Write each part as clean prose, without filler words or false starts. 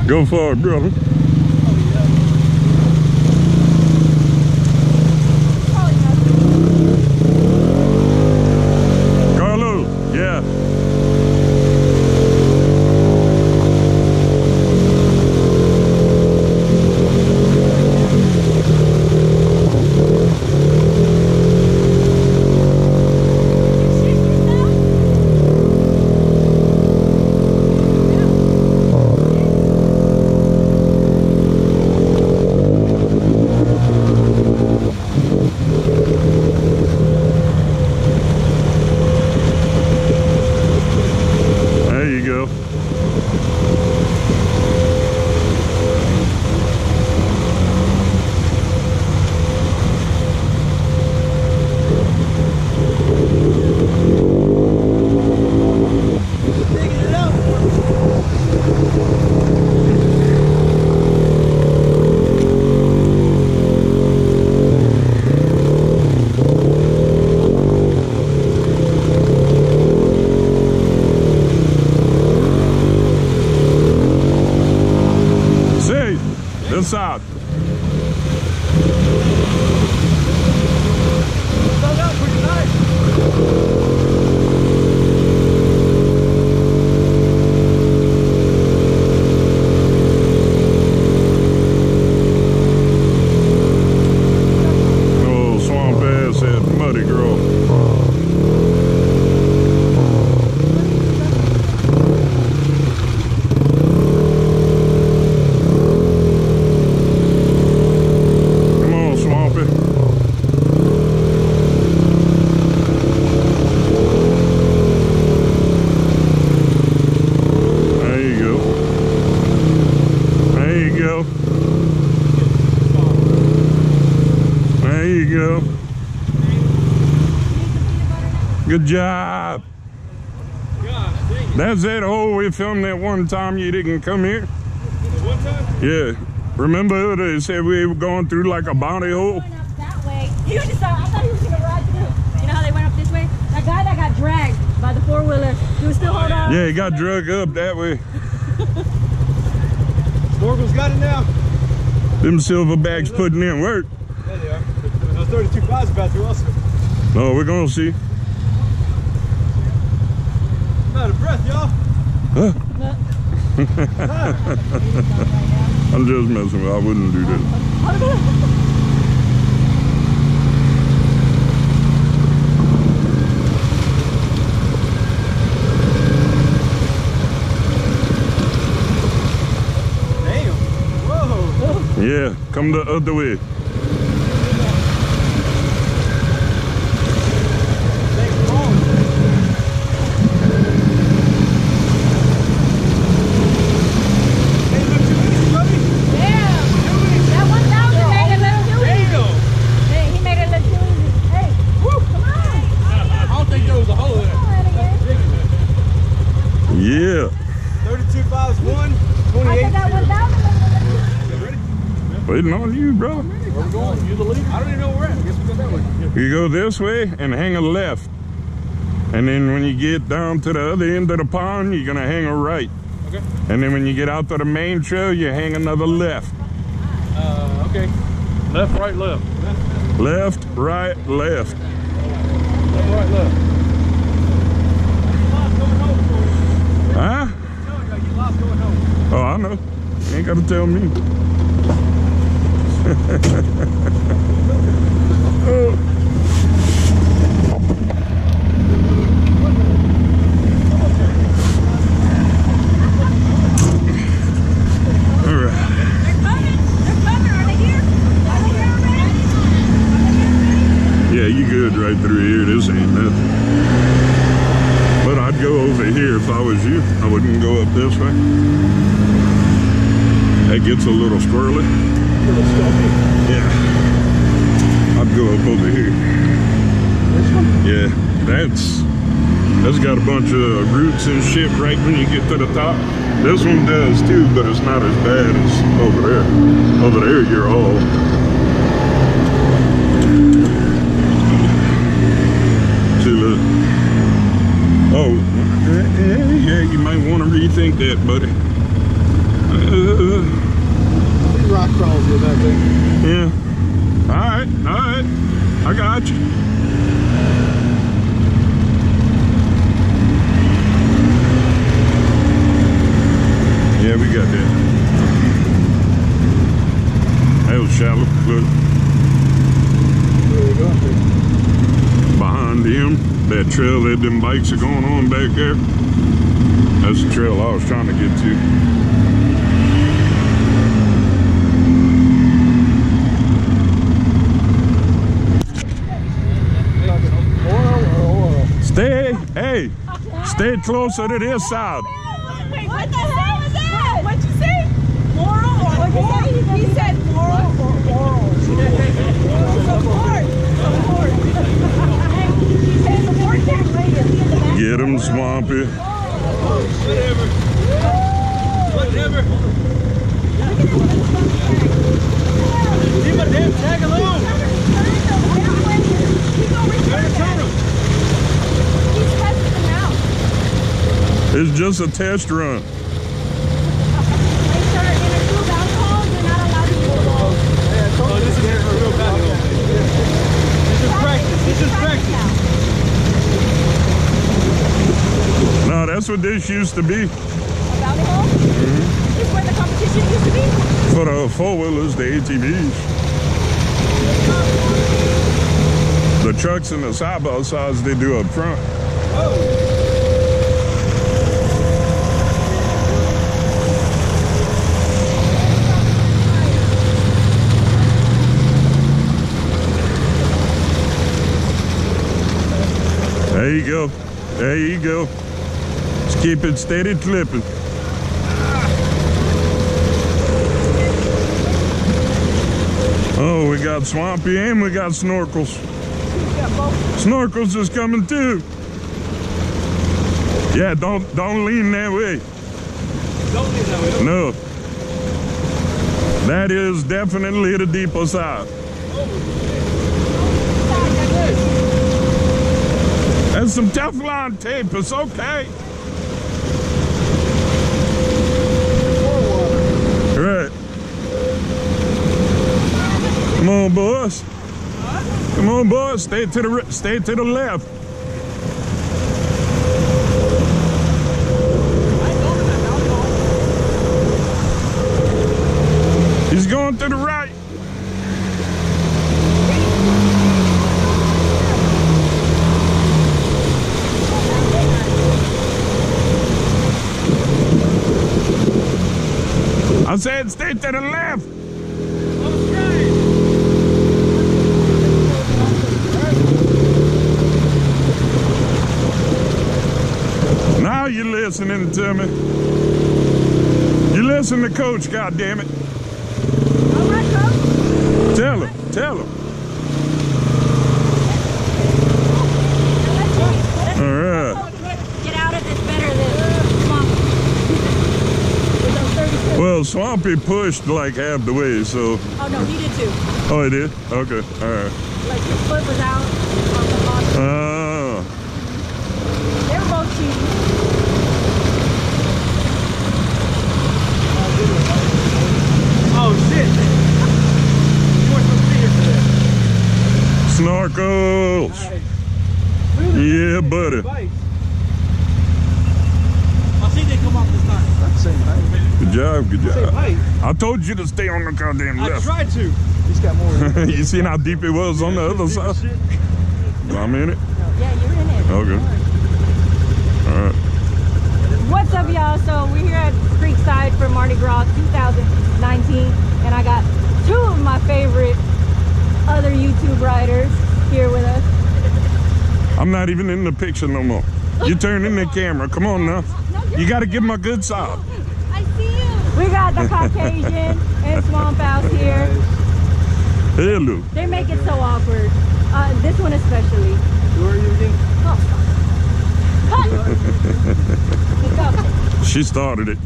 Go for it, brother. Carlo, yeah. This side. Oh, swamp ass, that muddy girl. Good job. Gosh, dang it. That's that hole we filmed that one time you didn't come here. One time? Yeah. Remember they said we were going through like a bounty hole? Going up that way. He was just, I thought he was going to ride through. You know how they went up this way? That guy that got dragged by the four-wheeler, he was still holding on. Yeah, he got dragged up that way. Morgan's got it now. Them silverbacks putting in work. Yeah, they are. Those 32 cars about to also. No, we're gonna see. I'm out of breath, y'all. Huh? I'm just messing with you. I wouldn't do that. Damn. Whoa. Yeah, come the other way. Yeah. 32 5 1, 28. Waiting on you, brother. Where we going? You the leader? I don't even know where we're at. I guess we go that way. You go this way and hang a left. And then when you get down to the other end of the pond, you're gonna hang a right. Okay. And then when you get out to the main trail, you hang another left. Okay. Left, right, left. Left, right, left. Left, right, left. Huh? Oh, I know. You ain't got to tell me. Oh. All right. They're coming. Are they here? Are they here already? Yeah, you good right through here. This ain't nothing. But I'd go over here if I was you. I wouldn't go up this way. That gets a little squirrely. A little stumpy. Yeah. I'd go up over here. This one? Yeah, that's got a bunch of roots and shit right when you get to the top. This one does too, but it's not as bad as over there. Over there, you're all. See, look. Oh, yeah, you might want to rethink that, buddy. I Rock crawls with that thing. Yeah. All right. I got you. Yeah, we got that. That was shallow. Look. Where you going to? Behind him, that trail that them bikes are going on back there. That's the trail I was trying to get to. Stay closer to this side. Wait, what the hell was that? What'd you say? Moral or oral? He said moral or oral. Support. Get him, Swampy. Whatever. Leave a damn tag alone. It's just a test run. This is real basketball. This is practice. This is practice. No, that's what this used to be. A bounty hole? Mm-hmm. Is where the competition used to be? For the four-wheelers, the ATVs. The trucks and the side-by-sides they do up front. Oh. There you go. There you go. Just keep it steady clipping. Oh, we got Swampy and we got Snorkels. Snorkels is coming too. Yeah, don't lean that way. Don't lean that way. No. That is definitely the deeper side. There's some Teflon tape, it's okay. Right. Come on, boys. Come on, boys. Stay to the left. He's going to the right. I said stay to the left. Now you're listening to me. You listen to Coach, goddammit. All right, Coach. Tell him. All right. Get out of this better than Swampy. Well, Swampy pushed like half the way, so. Oh no, he did too. Oh, he did? Okay, all right. Like his foot was out on the bottom. Oh. They were both cheating. Oh shit! You weren't supposed to be here for Snorkels. that. Yeah, buddy. I see they come off this time. Same height. Good job, good Same job. height. I told you to stay on the goddamn I left. tried to. He's got more. You seen how deep it was on the other side? Shit. I'm in it. Yeah, you're in it. Okay. All right. What's up, y'all? So we're here at Creekside for Mardi Gras 2019, and I got two of my favorite other YouTube riders here with us. I'm not even in the picture no more. You turn in the camera. Come on now. You got to give my good side. I see you. We got the Caucasian and Swamp House here. Hello. They make it so awkward. This one especially. Who are you again? Oh, cut. Let's go. She started it.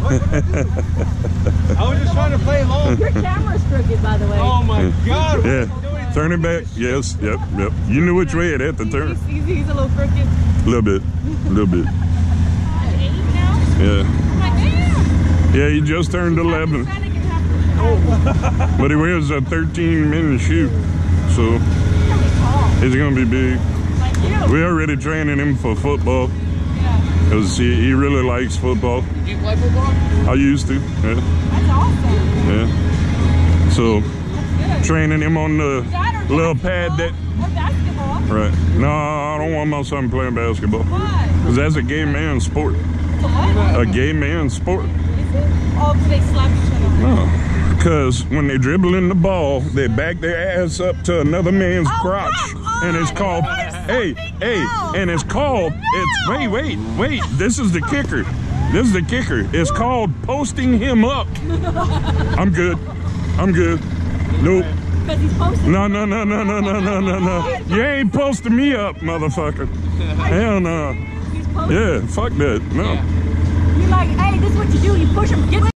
I was just trying to play along. Your camera's crooked, by the way. Oh my god. Yeah. Turn it back. Yes. Yep. You knew which way it had to turn. He's a little crooked. A little bit. Now? Yeah. I'm like, damn. Yeah, he just turned 11. But he wears a 13-minute shoe. So he's gonna be big. We're already training him for football. Because he really likes football. You play football? I used to. Yeah. That's awesome. Yeah. So training him on the little pad that. Or basketball. Right. No, I don't want my son playing basketball. Why? Because that's a gay man's sport. It's a what? A gay man's sport. Is it? Oh, because they slap each other. No. Because when they dribble in the ball, they back their ass up to another man's crotch. And it's called, and it's called, wait, this is the kicker. This is the kicker. It's called posting him up. I'm good. Nope. Because he's posting. No. You ain't posting me up, motherfucker. Hell no. He's posting. Yeah, fuck that. No. You're like, hey, this is what you do. You push him. Get